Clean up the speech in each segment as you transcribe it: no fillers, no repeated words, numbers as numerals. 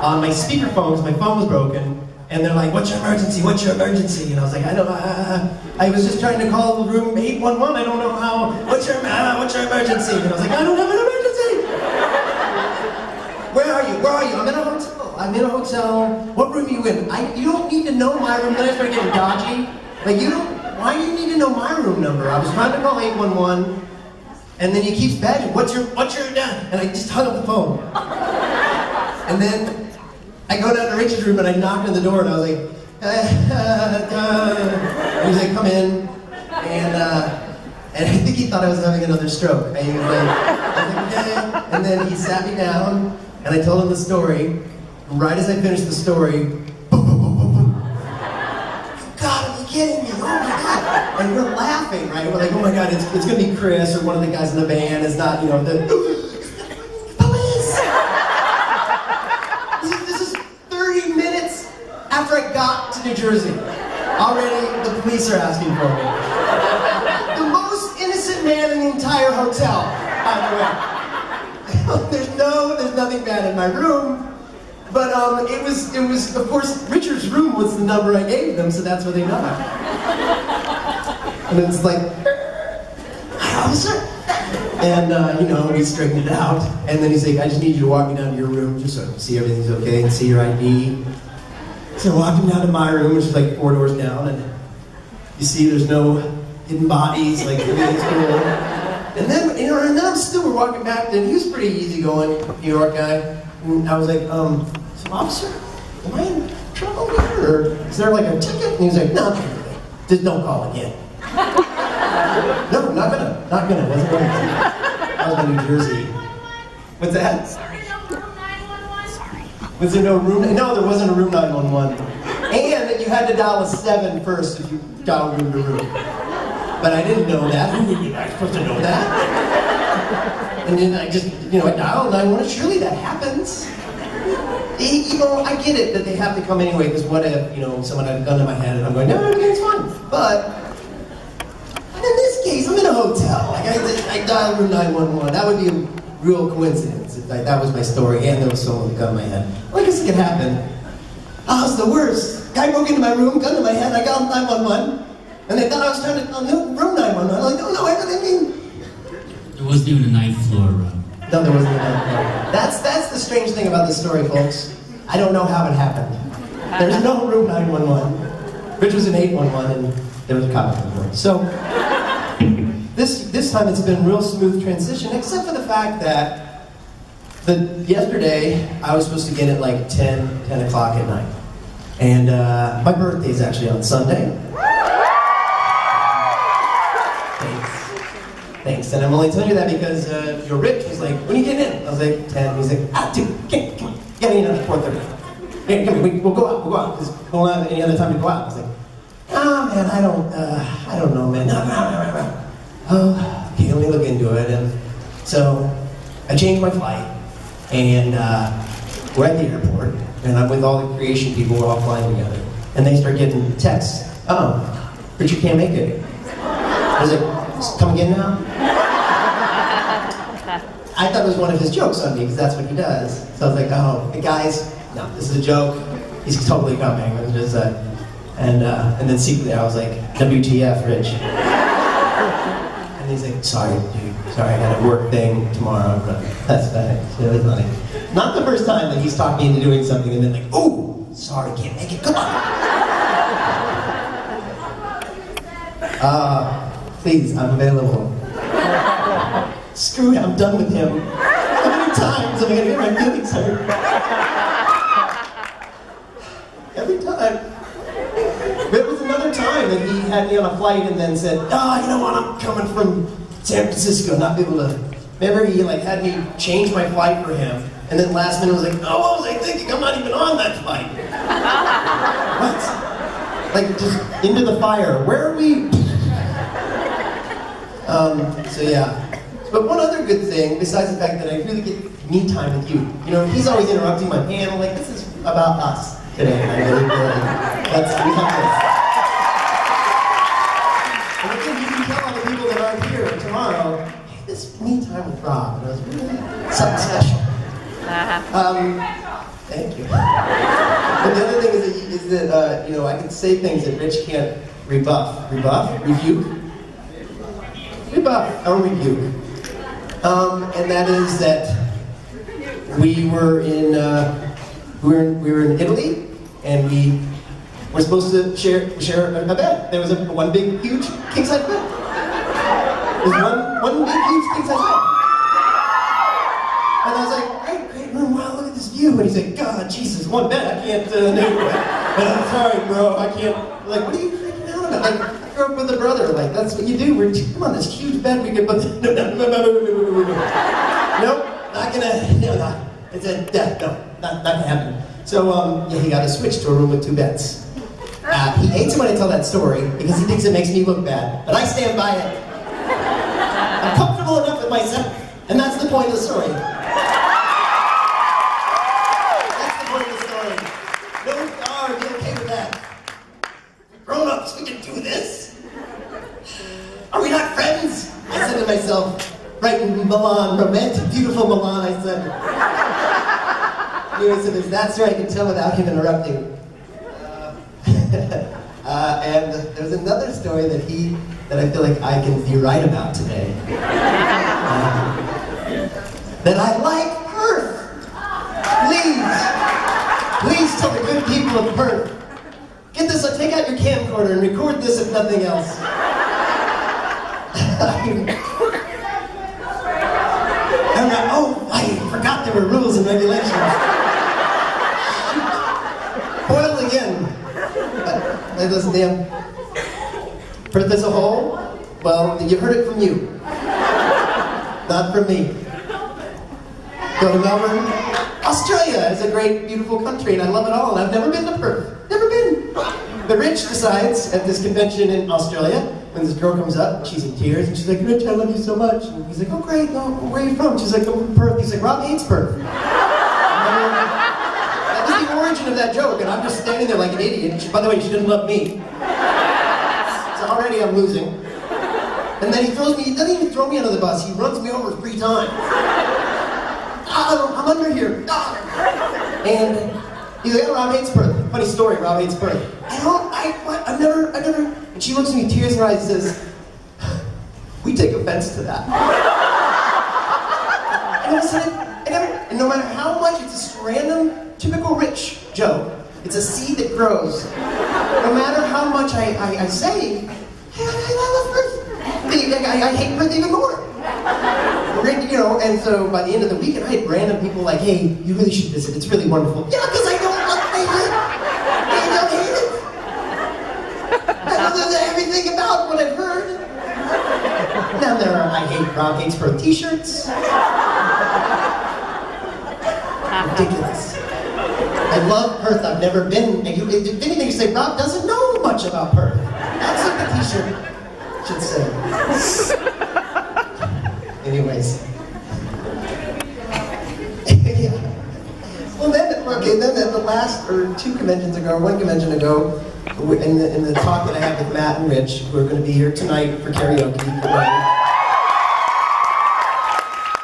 on my speakerphones. My phone was broken, and they're like, "What's your emergency? What's your emergency?" And I was like, I was just trying to call room 811. I don't know how. What's your emergency? And I was like, I don't have an emergency. Where are you? Where are you? I'm in a hotel. I'm in a hotel. What room are you in? You don't need to know my room. Then I started getting dodgy. Like, you don't. Why do you need to know my room number? I was trying to call 811, and then he keeps badging. What's your? And I just hung up the phone. And then I go down to Rich's room and I knocked on the door and I was like, and he's like, come in. And I think he thought I was having another stroke. And he was like, okay. And then he sat me down and I told him the story. Right as I finished the story, boom, boom, boom, boom, boom. You gotta be kidding me, oh my God. And we're laughing, right? We're like, oh my God, it's gonna be Chris or one of the guys in the band. It's not, you know, the police. This is 30 minutes after I got to New Jersey. Already, the police are asking for me. The most innocent man in the entire hotel, by the way. There's nothing bad in my room. But it was, of course, Richard's room was the number I gave them, so that's where they knocked. And it's like, officer? And, you know, we straightened it out. And then he's like, I just need you to walk me down to your room just so I can see everything's okay and see your ID. So I walked him down to my room, which is like 4 doors down, and you see there's no hidden bodies, like everything's cool. And then, you know, and then we're walking back, and he was pretty easygoing, New York guy. And I was like, so officer, am I in trouble here? Or is there like a ticket? And he was like, no, just don't call again. No, not gonna, wasn't going to. I was in New Jersey. What's that? Sorry. Was there no room? No, there wasn't a room 911. And you had to dial a 7 first if you dialed room to room. But I didn't know that. Who were you guys supposed to know that? And then I just, you know, I dialed 911. Surely that happens. You know, I get it that they have to come anyway, because what if, you know, someone had a gun in my hand and I'm going, no, it's fine. But in this case, I'm in a hotel. Like, I dialed room 911. That would be a real coincidence. Like, that was my story, and there was someone with a gun in my head. Well, I guess it could happen. Oh, it's the worst. Guy broke into my room, gun in my head, I got 911. And they thought I was trying to room 911. I'm like, no, everything. There wasn't even a ninth floor room. No, there wasn't a ninth floor. That's the strange thing about this story, folks. I don't know how it happened. There's no room 911. Rich was in 811, and there was a cop on the door. So, this time it's been a real smooth transition, except for the fact that yesterday I was supposed to get at like 10 o'clock at night. And my birthday is actually on Sunday. Thanks. And I'm only telling you that because your Rich was like, when are you getting in? I was like, 10. He's like, dude, come on. Get me in at 4:30. Hey, come here, we'll go out. Because we don't have any other time to go out. I was like, oh man, I don't know, man. No. Oh, okay, let me look into it. And so I changed my flight, and we're at the airport, and I'm with all the creation people. We're all flying together, and they start getting texts. Oh, Richard can't make it. I was like, come again now? I thought it was one of his jokes on me, because that's what he does. So I was like, oh, hey guys, no, this is a joke. He's totally coming. It was just, and then secretly I was like, WTF, Rich. And he's like, sorry, dude. Sorry, I got a work thing tomorrow. But that's it's really funny. Not the first time that he's talked me into doing something and then like, oh, sorry, can't make it. Come on. Please, I'm available. Screw it, I'm done with him. How many times am I gonna get my feelings hurt? Every time. There was another time that he had me on a flight and then said, oh, you know what, I'm coming from San Francisco, not be able to. Remember, he like had me change my flight for him, and then last minute was like, oh, what was I thinking? I'm not even on that flight. What? Like, just into the fire. Where are we? So yeah. But one other good thing, besides the fact that I really get me time with you. You know, he's always interrupting my panel, like, this is about us today. We have this. And I think you can tell all the people that aren't here tomorrow, hey, this me time with Rob, and it was really something special. Thank you. But the other thing is that you know, I can say things that Rich can't rebuff. Rebuff? Rebuke? Rebuff or rebuke. And that is that we were in Italy, and we were supposed to share a bed. There was one big, huge king-size bed. There was one big, huge king-size bed. And I was like, great room, wow, look at this view. And he's like, God, Jesus, one bed, I can't do it. I'm sorry, bro, I can't. I'm like, what are you freaking out about? Like, I grew up with a brother, like, that's what you do. Come on, this huge bed, we could put, nope, not gonna, no, not, it's a death, no, not gonna happen. So, yeah, he got to switch to a room with 2 beds. He hates it when I tell that story because he thinks it makes me look bad, but I stand by it. I'm comfortable enough with myself, and that's the point of the story. That's the point of the story. No, be okay with that. Grown-ups, we can do this. Are we not friends? I said to myself, right in Milan, romantic, beautiful Milan, I said. Anyway, so there's that story I can tell without him interrupting. And there's another story that I feel like I can be right about today. That I like Perth. Please tell the good people of Perth. Get this, take out your camcorder and record this if nothing else. I forgot there were rules and regulations. Boil again. Listen, damn. Perth as a whole? Well, you heard it from you. Not from me. Go to Melbourne. Australia is a great, beautiful country, and I love it all. And I've never been to Perth. Never been. But Rich decides at this convention in Australia, when this girl comes up, she's in tears, and she's like, Rich, I love you so much. And he's like, oh great, no, where are you from? She's like, I'm from Perth. He's like, Rob hates Perth. That was the origin of that joke, and I'm just standing there like an idiot. By the way, she didn't love me. So already I'm losing. And then he doesn't even throw me under the bus, he runs me over 3 times. I'm under here. And he's like, oh, Rob hates Perth. Funny story, Rob hates Perth. I've never, and she looks at me, tears in her eyes, and says, we take offense to that. And all of a sudden, and no matter how much, it's this random, typical Rich joke. It's a seed that grows. No matter how much I say, hey, I love Perth. I hate Perth even more. You know, and so by the end of the weekend, I had random people like, hey, you really should visit, it's really wonderful. Yeah, because I don't hate it. I don't know everything about what I've heard. Now there are, I hate Rob hates Perth t-shirts. Ridiculous. I love Perth, I've never been, if anything you say, Rob doesn't know much about Perth. That's what the t-shirt should say. Anyways. Yeah. Well then the last, or 2 conventions ago, or 1 convention ago, in the talk that I had with Matt and Rich, we're going to be here tonight for karaoke.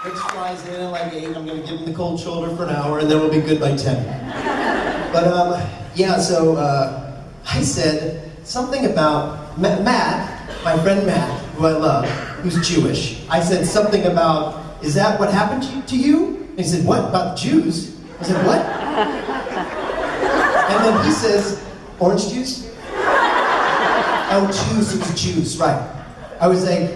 Rich flies in at like 8, I'm going to give him the cold shoulder for an hour, and then we'll be good by 10. But yeah, so I said something about Matt, my friend Matt, who I love, who's Jewish. I said something about, is that what happened to you? And he said, what, about Jews? I said, what? And then he says, orange juice? Oh, juice, it was juice, right. I was like,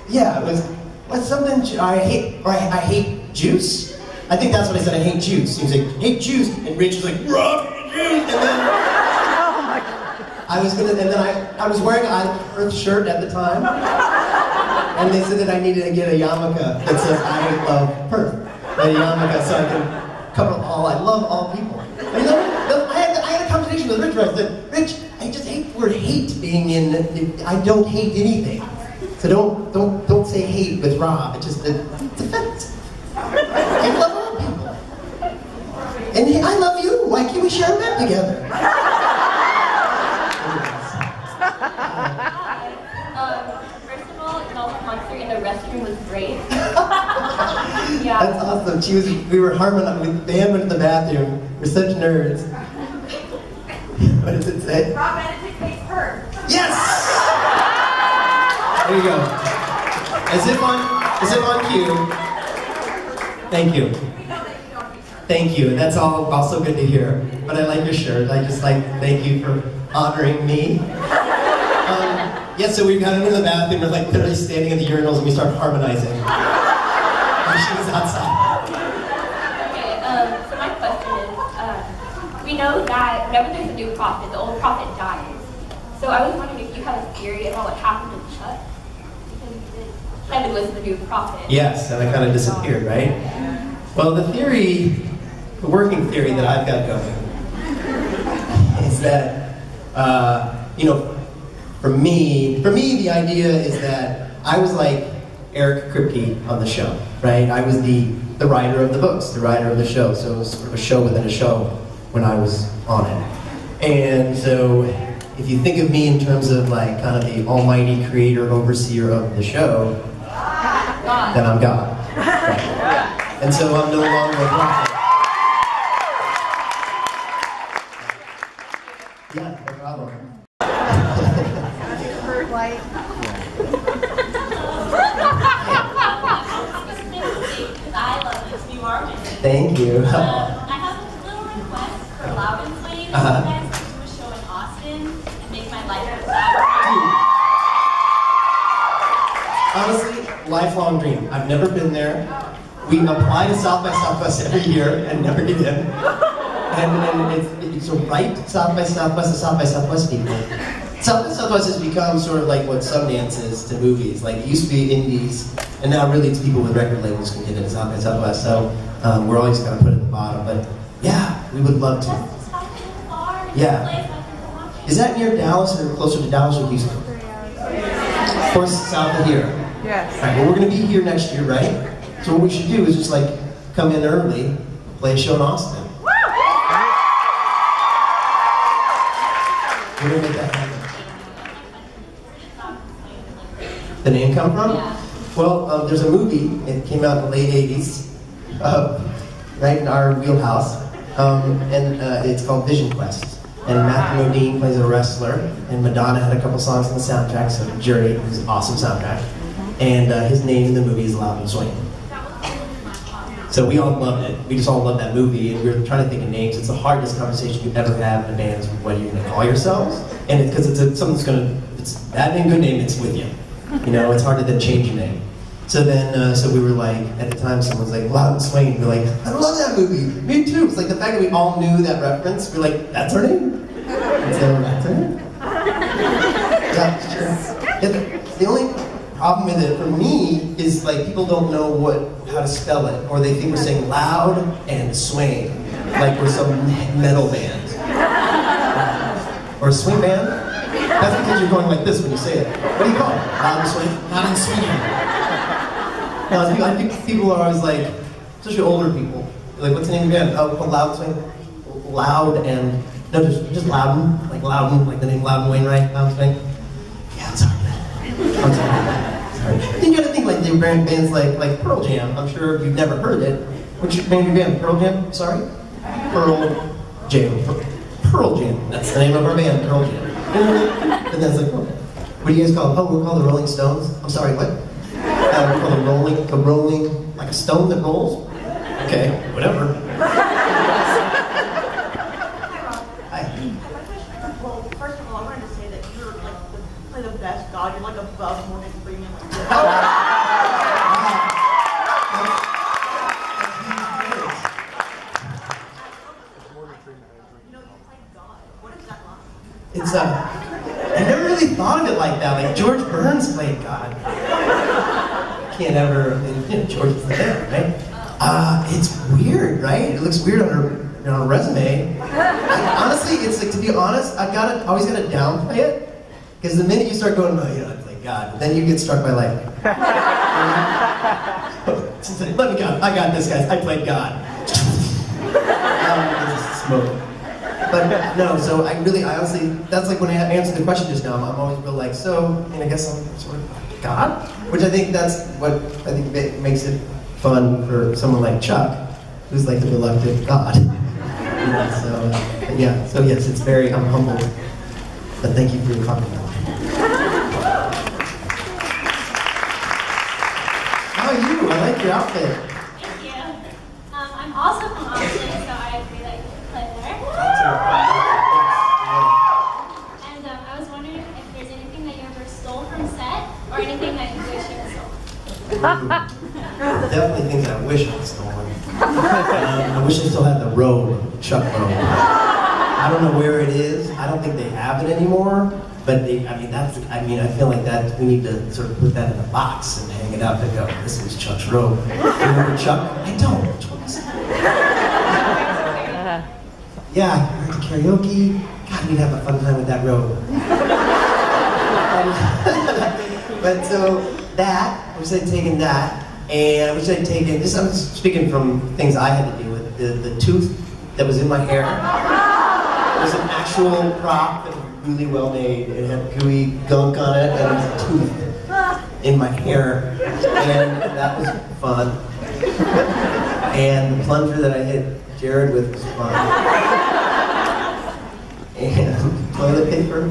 yeah, it was, what's something, I hate juice? I think that's what I said, I hate juice. He was like, hate juice, and Rich was like, Rob, juice, and then, I was wearing an Earth shirt at the time, and they said that I needed to get a yarmulke that says I love Perth. A yarmulke so I can cover all, I love all people. And you know, I had a conversation with Rich where I said, Rich, I just hate the word hate being in, I don't hate anything. So don't say hate with Rob, it's offensive. I love all people. And I love you, why can't we share a bed together? First of all, Y'all's concert in the restroom was great. Yeah. That's awesome. We were harmonizing. The band went in the bathroom, We're such nerds. What does it say? Benedict hates her. Yes! There you go. As if on cue. Thank you. Thank you. That's all also good to hear. But I like your shirt. I just like thank you for honoring me. Yeah, so we got into the bathroom. We're like literally standing in the urinals and we start harmonizing. And she was outside. Okay, so my question is, we know that whenever there's a new prophet, the old prophet dies. So I was wondering if you have a theory about what happened to Chuck? Because Kevin was the new prophet. Yes, and I kind of disappeared, right? Well, the working theory that I've got going is that, for me, the idea is that I was like Eric Kripke on the show, right? I was the writer of the books, the writer of the show, so it was sort of a show within a show when I was on it. And so, if you think of me in terms of like kind of the almighty creator, overseer of the show, then I'm God. Right? And so I'm no longer a prophet. Yeah, no problem. I love this new artist. Thank you. I have a little request for Loud and Flame. You guys could do a show in Austin and make my life a Honestly, lifelong dream. I've never been there. We apply to South by Southwest every year and never get in. And it's a right South by Southwest to South by Southwest people. South by Southwest has become sort of like what Sundance is to movies. Like it used to be indies, and now really it's people with record labels can get into South by Southwest. So we're always kind of put at the bottom. But yeah, we would love to. Yeah. Is that near Dallas or closer to Dallas or Houston? Of course, south of here. Yes. All right, well, we're going to be here next year, right? So what we should do is just like come in early, play a show in Austin. We're going to make that happen. The name come from? Yeah. Well, there's a movie. It came out in the late 80s, right in our wheelhouse, and it's called Vision Quest. And Matthew Modine plays a wrestler, and Madonna had a couple songs on the soundtrack, so Journey was an awesome soundtrack. And his name in the movie is Loud and Swing. So we all loved it. We just all loved that movie, and we were trying to think of names. It's the hardest conversation you ever have in a band is what you're going to call yourselves. And because it's something that's going to, it's bad name, good name, it's with you. You know, it's hard to then change your name. So then, so we were like, at the time, someone's like, Loud and Swing. And we're like, I love that movie. Me too. It's like the fact that we all knew that reference. We're like, that's her name? And so, that's her name? Yeah, sure. Yeah, the only problem with it for me is like people don't know how to spell it, or they think we're saying loud and swing, like we're some metal band. Or a swing band? That's because you're going like this when you say it. What do you call it? Loud and swing? Loud and swinging. No, I think people are always like, especially older people, like, what's the name of your band? Oh, Loud and Swing? Loud and, no, just Loudon, like the name Loudon Wainwright, Loud and Swing. Yeah, it's hard. I'm sorry. Then you gotta think like the bands like Pearl Jam. I'm sure you've never heard it. What's your name of your band? Pearl Jam? Sorry? Pearl Jam. Pearl Jam. That's the name of our band, Pearl Jam. And that's like, what do you guys call them? Oh, we're called the Rolling Stones. I'm sorry, what? We're called the rolling, like a stone that rolls? Okay, whatever. Well, first of all, I wanted to say that you're like the best God. You're like above Morgan Freeman. It's I never really thought of it like that. Like George Burns played God. Can't ever. George is the man, right? It's weird, right? It looks weird on her resume. Honestly, it's like, to be honest, always gotta downplay it, because the minute you start going, oh, I play God, then you get struck by lightning. Let me go. I got this, guys. I played God. Smoke. But no, so I honestly, that's like when I answered the question just now, I'm always real like, so, I guess I'm sort of God? Which I think that's what I think makes it fun for someone like Chuck, who's like the reluctant God. So yes, it's very, I'm humbled. But thank you for your compliment. How are you? I like your outfit. Thank you. I'm also from Austin, so I agree that you should play there. And I was wondering if there's anything that you ever stole from set, or anything that you wish you had stolen. Definitely things I wish I'd stolen. I wish I still had the robe, Chuck robe. I don't know where it is. I don't think they have it anymore. But I feel like that we need to sort of put that in a box and hang it up and go, this is Chuck's robe. Remember Chuck? I don't. Which one is it? Yeah, I went to karaoke. God, we'd have a fun time with that robe. But so that, I wish I'd taken that. And I wish I'd taken, this I'm speaking from things I had to deal with, the tooth that was in my hair. It was an actual prop that was really well made. It had gooey gunk on it, and it was a tooth in my hair. And that was fun. And the plunger that I hit Jared with was fun. And toilet paper.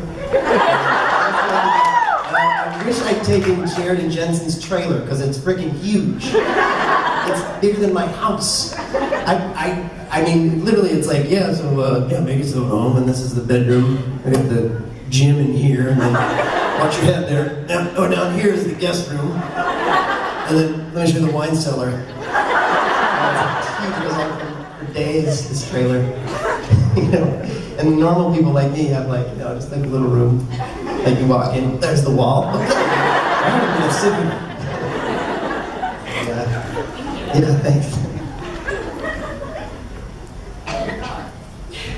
I wish I'd taken Jared and Jensen's trailer, because it's freaking huge. It's bigger than my house. I mean, literally, it's like, yeah, so, Megan's at home, and this is the bedroom. I got the gym in here, and then watch your head there. Down here is the guest room. And then, let me show you the wine cellar. It's huge, it goes on for days, this trailer. You know, and normal people like me have like, just like a little room. Like you walk in, there's the wall. Yeah, thanks.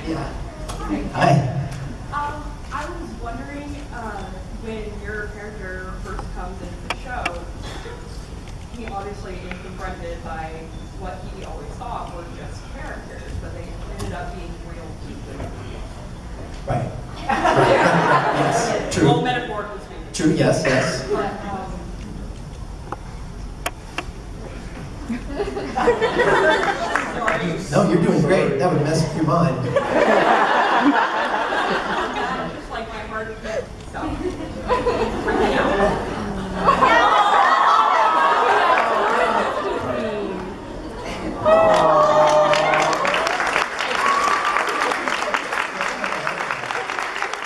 Yeah. Hi. I was wondering, when your character first comes into the show, he obviously is confronted by what he always thought were just characters, but they ended up being real people. Right. Yes, true. Well, metaphorically speaking. True, yes. But, No, you're doing great. That would mess with your mind. just like my heart stuff. Freaking out.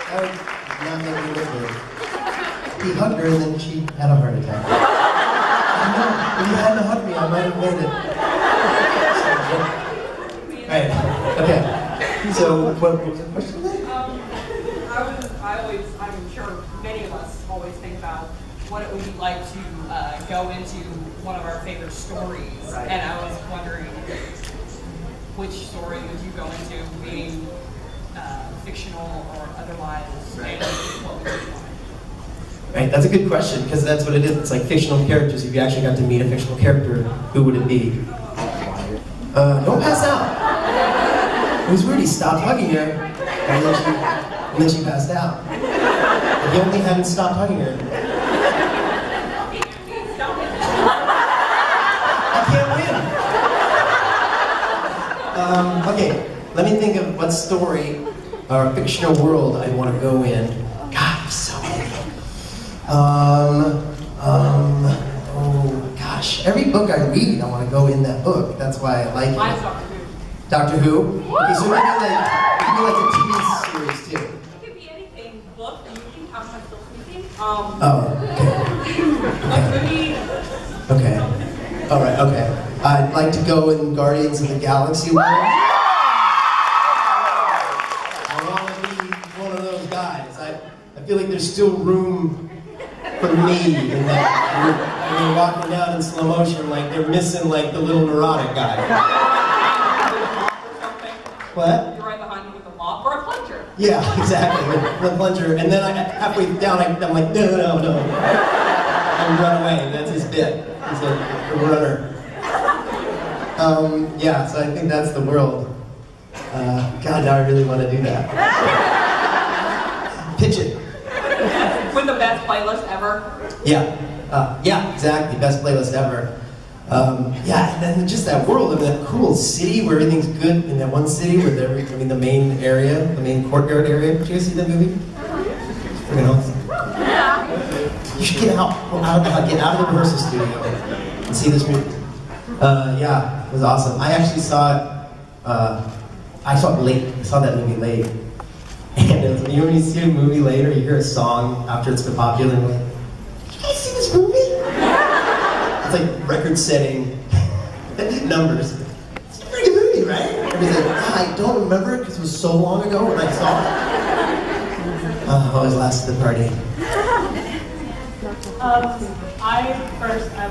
That would not make me look good. He hugged her and then she had a heart attack. I know, if you hadn't hugged me, I might have made it. Right, okay. So, what was the question then? I'm sure many of us always think about what it would be like to go into one of our favorite stories. Right. And I was wondering which story would you go into, being fictional or otherwise, and what would you want? Right, that's a good question, because that's what it is. It's like fictional characters. If you actually got to meet a fictional character, who would it be? Don't pass out. It was weird, he stopped hugging her, and then she passed out. He only hadn't stopped hugging her. I can't win. Okay, let me think of what story or fictional world I'd want to go in. God, I'm so oh gosh, every book I read, I want to go in that book. That's why I like it. Mine's Doctor Who. Doctor Who? Okay, so maybe like a TV series too. It could be anything. Book, movie, how am I still speaking? Okay. Alright, okay. I'd like to go in Guardians of the Galaxy world. I want to be one of those guys. I feel like there's still room for me in that. When you're walking down in slow motion, like they're missing like the little neurotic guy. What? You're right behind me with a mop or a plunger. Yeah, exactly. With the plunger, and then halfway down, I'm like, no. And run away. That's his bit. He's a runner. Yeah, so I think that's the world. God, now I really want to do that. Pitch it. With the best playlist ever. Yeah, yeah, exactly. Best playlist ever. Yeah, and then just that world of that cool city where everything's good in that one city with the main area, the main courtyard area. Did you guys see that movie? It's freaking awesome. You should get out of the rehearsal studio and see this movie. Yeah, it was awesome. I actually saw it. I saw it late. I saw that movie late. And it was, when you see a movie later, you hear a song after it's been popular, and you're like, "Did you guys see this movie?" It's like record-setting numbers. It's a pretty good movie, right? Everybody's like, I don't remember it because it was so long ago when I saw it. Always last at the party. I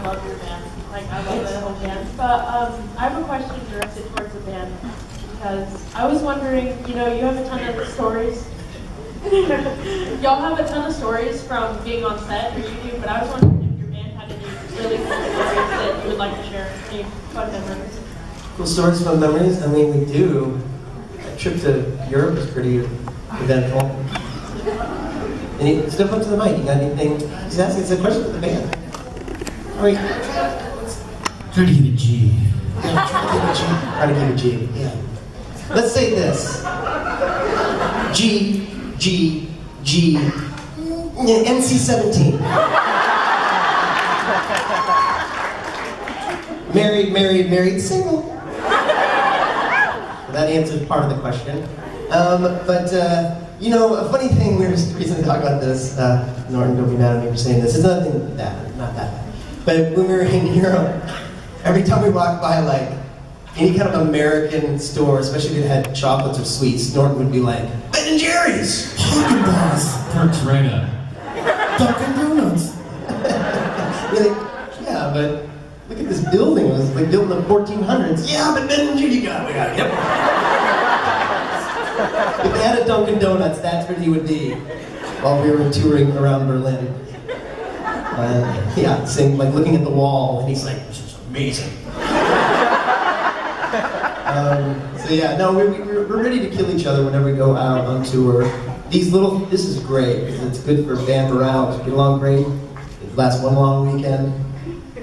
love your band. Like, I love the whole band. But I have a question directed towards the band. Because I was wondering, you know, you have a ton of stories. Y'all have a ton of stories from being on set, or you do, but I was wondering if your band had any really cool stories that you would like to share. Any fun memories? Cool stories, fun memories? I mean, we do. That trip to Europe was pretty eventful. Step up to the mic. You got anything? He's asking. It's a question for the band. All right. Try to keep it G. Yeah, try to keep it G. Yeah. Let's say this. G, NC-17. Married, single. That answers part of the question. You know, a funny thing, we were just recently talking about this, Norton, don't be mad at me for saying this, it's nothing bad, not that bad. But when we were in Europe, every time we walked by, like, any kind of American store, especially if it had chocolates or sweets, Norton would be like, Ben & Jerry's! Haagen-Dazs! Perks right up. Dunkin' Donuts! You're like, yeah, but look at this building. It was like built in the 1400s. Yeah, but Ben & Jerry's, we got it, yep. If they had a Dunkin' Donuts, that's where he would be while we were touring around Berlin. Yeah, saying, like, looking at the wall, and he's like, this is amazing. So yeah, no, we're ready to kill each other whenever we go out on tour. This is great, because it's good for band morale, get along great, it lasts one long weekend.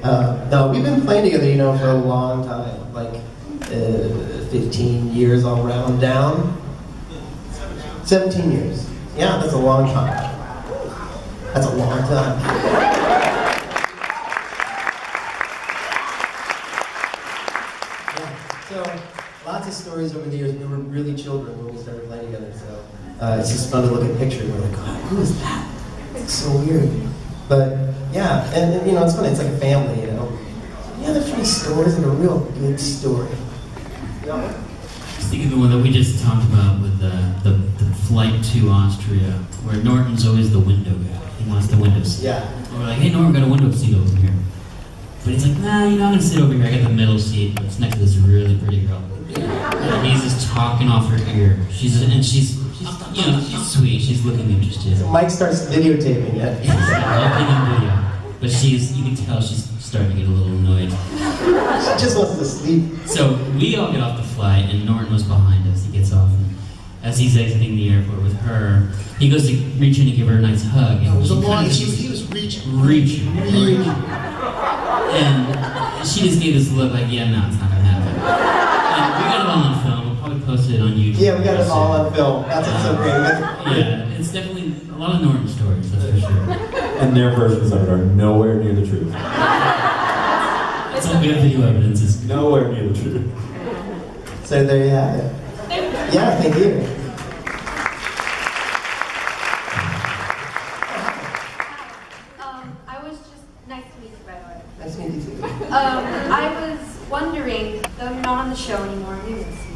No, we've been playing together, you know, for a long time, like 15 years all round down. 17 years. Yeah, that's a long time. That's a long time. So, lots of stories over the years. We were really children when we started playing together, so it's just fun to look at pictures and we're like, God, who is that? It's so weird. But, yeah, and you know, it's funny, it's like a family, you know. Yeah, there's funny stories and a real good story. Yeah. Just think of the one that we just talked about with the flight to Austria, where Norton's always the window guy. He wants the window seat. Yeah. And we're like, hey, Norton, got a window seat over here. But he's like, nah, you know, I'm gonna sit over here. I got the middle seat, but it's next to this really pretty girl. And he's just talking off her ear. She's sweet. She's looking interested. So Mike starts videotaping it. Yes, looking in video. But you can tell she's starting to get a little annoyed. She just wants to sleep. So we all get off the flight, and Norton was behind us. He gets off, and as he's exiting the airport with her, he goes to reach in to give her a nice hug. And It was a she long, kind of he was reaching. And she just gave this look like, yeah, no, it's not gonna happen. And we got it all on film. We'll probably post it on YouTube. Yeah, we got it all on film. That's what's so great. Yeah, it's definitely a lot of Norton stories, that's for sure. And their versions of it are nowhere near the truth. It's all good video evidence. It's Nowhere near the truth. So there you have it. Yeah, thank you. I was just nice to meet you, by the way. Nice to meet you too. I was wondering, though you're not on the show anymore, we didn't see you.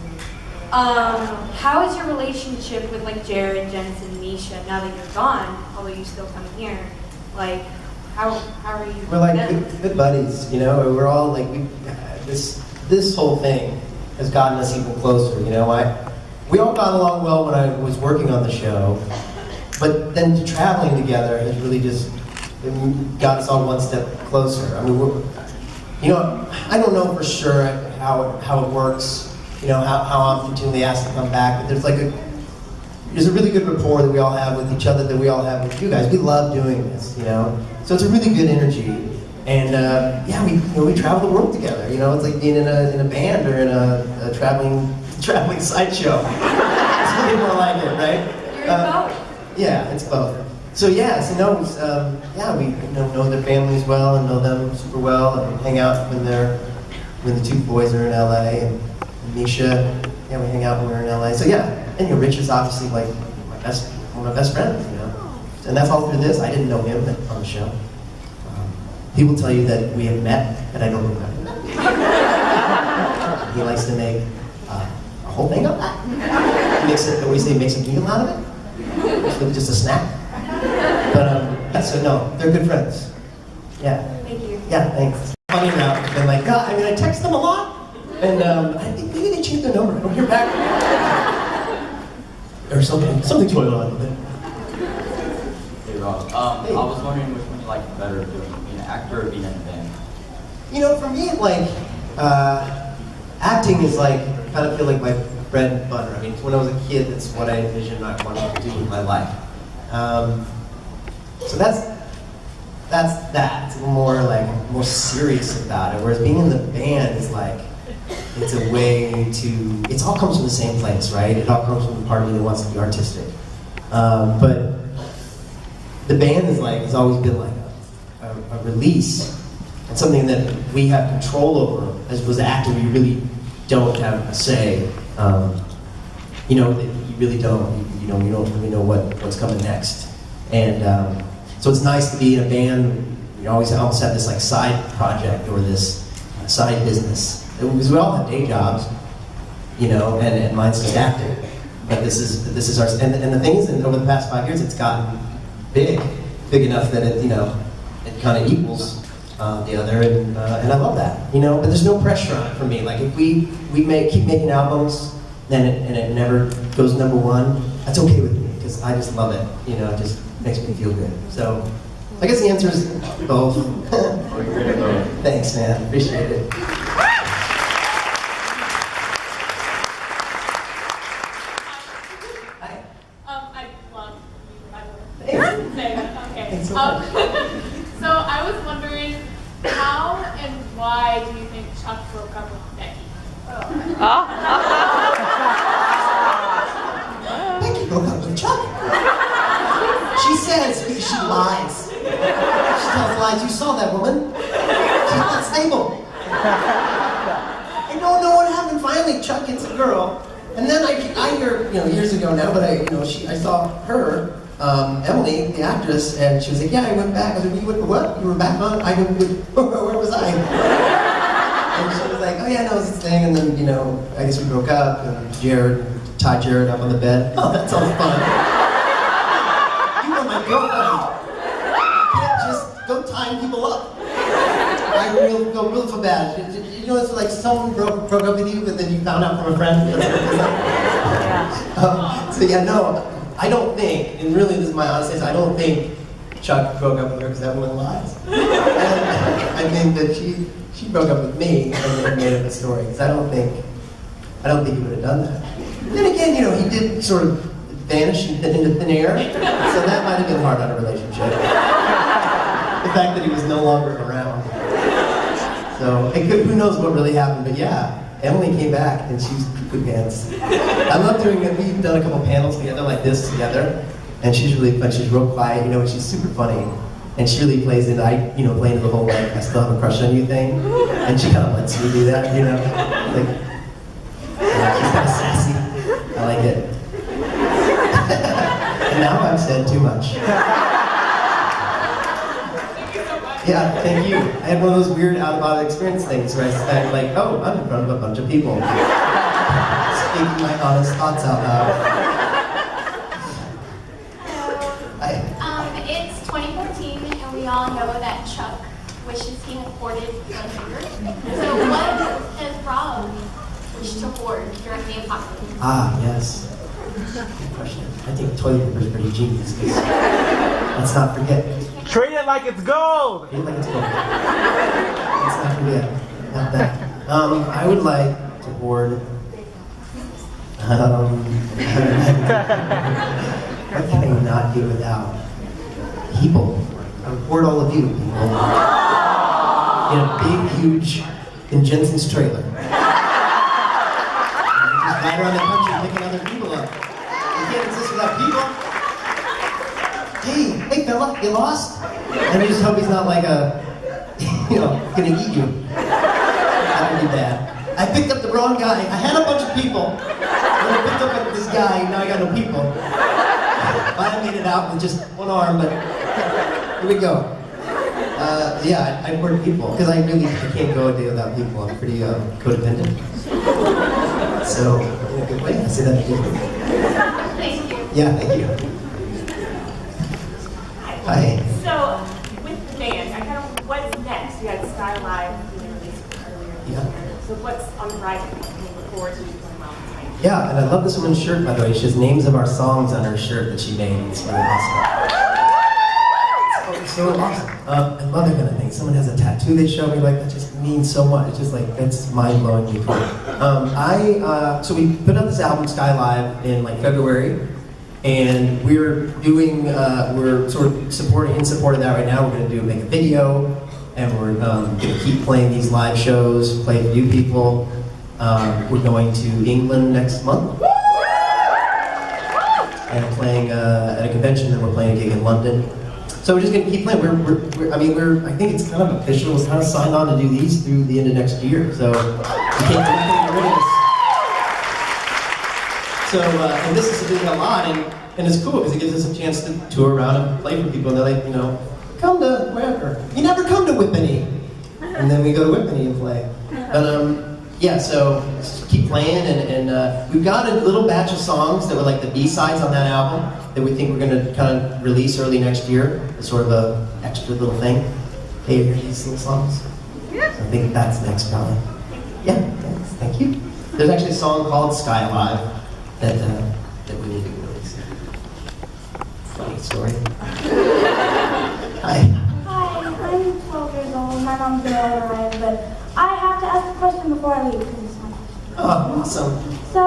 How is your relationship with like Jared, Jensen, Misha, now that you're gone, although you still come here? Like, how are you? We're like good buddies, you know. We're all like this whole thing has gotten us even closer, you know. We all got along well when I was working on the show, but then traveling together has really just got us all one step closer. I mean, you know, I don't know for sure how it works, you know, how often they ask to come back, but there's a really good rapport that we all have with each other, that we all have with you guys. We love doing this, you know. So it's a really good energy. And yeah, we travel the world together. You know, it's like being in a band or in a traveling sideshow. It's really more like it, right? You're both. Yeah, it's both. So yeah, so no, yeah, we know their families well and know them super well, and hang out when the two boys are in LA, and Misha, yeah, we hang out when we're in LA. So yeah, and Rich is obviously like one of my best friends, you know, and that's all through this. I didn't know him on the show. People tell you that we have met, but I don't remember. He likes to make a whole thing of that. He makes it, we say, makes a meal out of it. It's really just a snack. But so no, they're good friends. Yeah. Thank you. Yeah, thanks. Funny now, and like, God, I mean, I text them a lot, and I think maybe they changed their number. I don't hear back. Or something's going on with it. Hey Rob, Hey. I was wondering which one you like better, being an actor or being in a band? You know, for me, like, acting is like, kind of feel like my bread and butter. I mean, when I was a kid, that's what I envisioned I wanted to do with my life. So that's that. It's more serious about it. Whereas being in the band is like, it's a way to, it all comes from the same place, right? It all comes from the part of me that wants to be artistic. But the band is like, has always been like a release. And something that we have control over. As was acting, you really don't have a say. You know, you really don't. You don't really know what's coming next. And so it's nice to be in a band. We almost have this like side project or this side business. Because we all have day jobs, you know, and mine's just acting. But this is our, and the thing is, over the past 5 years, it's gotten big enough that it, you know, it kind of equals the other, and I love that, you know. But there's no pressure on it for me. Like if we keep making albums, and it never goes #1, that's okay with me because I just love it. You know, it just makes me feel good. So I guess the answer is both. Thanks, man. Appreciate it. I love you, by the way. Thanks. Say that, okay. Thanks so much. So I was wondering, how and why do you think Chuck broke up with Becky? Becky broke up with Chuck. She says she lies. She tells lies. You saw that woman. She's not stable. I don't know what happened. Finally, Chuck gets a girl, and then I hear, you know, years ago now, but I saw her, Emily, the actress, and she was like, yeah, I went back. I was like, you went what? You were back on? I went, where was I? And she was like, oh yeah, no, it's this thing, and then, you know, I guess we broke up, and tied Jared up on the bed. Oh, that sounds fun. You were my girlfriend. You can't just go tying people up. I really feel bad. You know, it's like someone broke up with you, but then you found out from a friend. So yeah, no, I don't think, and really this is my honest answer, I don't think Chuck broke up with her because that woman lies. And I think that she broke up with me and then made up a story, because I don't think he would have done that. Then again, you know, he did sort of vanish into thin air, so that might have been hard on a relationship. The fact that he was no longer around. So, who knows what really happened, but yeah, Emily came back and she's good pants. I love doing it. We've done a couple panels together like this together, and she's really fun. She's real quiet, you know, and she's super funny. And she really plays into, play into the whole like, I still have a crush on you thing. And she kind of lets me do that, you know. Like, she's kind of sassy. I like it. And now I've said too much. Yeah, thank you. I had one of those weird out-of-body experience things where I said, like, oh, I'm in front of a bunch of people. Speaking my honest thoughts out loud. It's 2014, and we all know that Chuck wishes he had hoarded blood sugar. So what does Rob wish to hoard during the apocalypse? Ah, yes. Good question. I think toilet paper is pretty genius. Let's not forget. Treat it like it's gold! Treat it like it's gold. Let's not forget. Not that. I would like to hoard. What can I not do without? People. I would hoard all of you, people. in a big, huge, in Jensen's trailer. And just ride around the country picking other people up. You can't exist without people. Hey fella, you lost? And you just hope he's not like gonna eat you. That would be bad. I picked up the wrong guy. I had a bunch of people. And I picked up this guy, now I got no people. I made it out with just one arm, but here we go. Yeah, I work people, because I can't go a day without people. I'm pretty codependent. So, in a good way, I say that to you. Thank you. Yeah, thank you. Hi. So, with the band, what's next? You had Sky Live, released earlier. Yeah. So what's on the horizon? Can we look forward to going out tonight? Yeah, and I love this woman's shirt, by the way. She has names of our songs on her shirt that she made. It's really awesome. It's so awesome. And other kind of things. Someone has a tattoo they show me, like, that just means so much. It's just like, that's mind-blowingly cool. So we put out this album, Sky Live, in like February. And we're sort of in support of that right now. We're going to make a video, and we're going to keep playing these live shows, play for you people. We're going to England next month, and playing at a convention. Then we're playing a gig in London. So we're just going to keep playing. I think it's kind of official. We're kind of signed on to do these through the end of next year. So we can't get rid of this. So, and this is doing a lot, and it's cool because it gives us a chance to tour around and play for people, and they're like, come to wherever. You never come to Whippany. And then we go to Whippany and play. But, yeah, so just keep playing, and we've got a little batch of songs that were like the B-sides on that album that we think we're going to kind of release early next year. It's sort of a extra little thing. Hey, have you heard these little songs? Yeah. So I think that's next, probably. Yeah, thanks. Thank you. There's actually a song called Sky Live that we will be releasing. Funny story. Hi. Hi, I'm 12 years old. My mom's gonna arrive, but I have to ask a question before I leave because it's my question. Oh, awesome. So,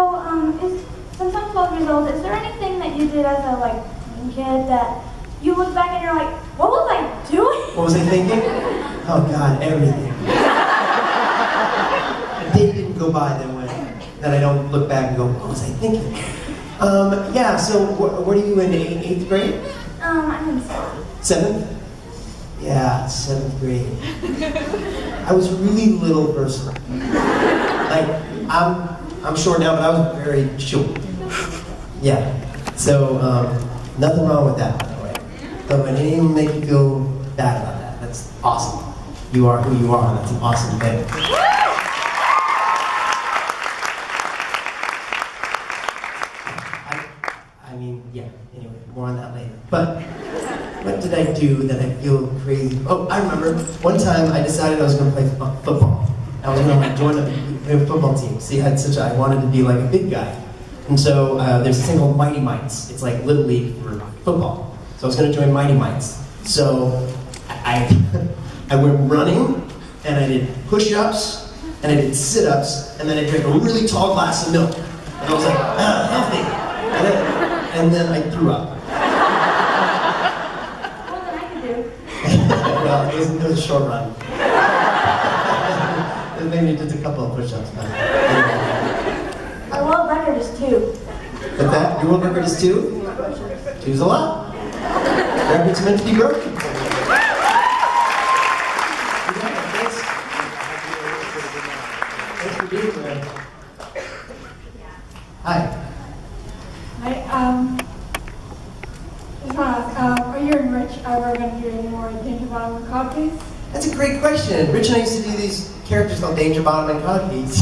since I'm 12 years old, is there anything that you did as a kid that you look back and you're like, what was I doing? What was I thinking? Oh God, everything. A day didn't go by that I don't look back and go, what was I thinking? Yeah, so what are you in, 8th grade? I'm in 7th. 7th? Yeah, 7th grade. I was a really little person. Like, I'm short now, but I was very short. Yeah, so nothing wrong with that, by the way. So, and it didn't even make you feel bad about that. That's awesome. You are who you are, and that's an awesome thing. Yeah, anyway, more on that later. But what did I do that I feel crazy? Oh, I remember one time I decided I was going to play football. I was going to join a football team. See, I wanted to be like a big guy. And so there's this thing called Mighty Mites. It's like Little League for football. So I was going to join Mighty Mites. So I went running, and I did push-ups, and I did sit-ups, and then I drank a really tall glass of milk. And I was like, healthy. And then I threw up. More than I could do. Well, it was a short run. Maybe just a couple of push-ups. My world record is 2. But that, your world record is 2? 2's a lot. Record's meant to be broken. Thanks for being here. Hi. Hi, just want to ask, are you and Rich ever going to do any more Danger Bottom and Codpiece? That's a great question. Rich and I used to do these characters called Danger Bottom and Codpiece.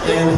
And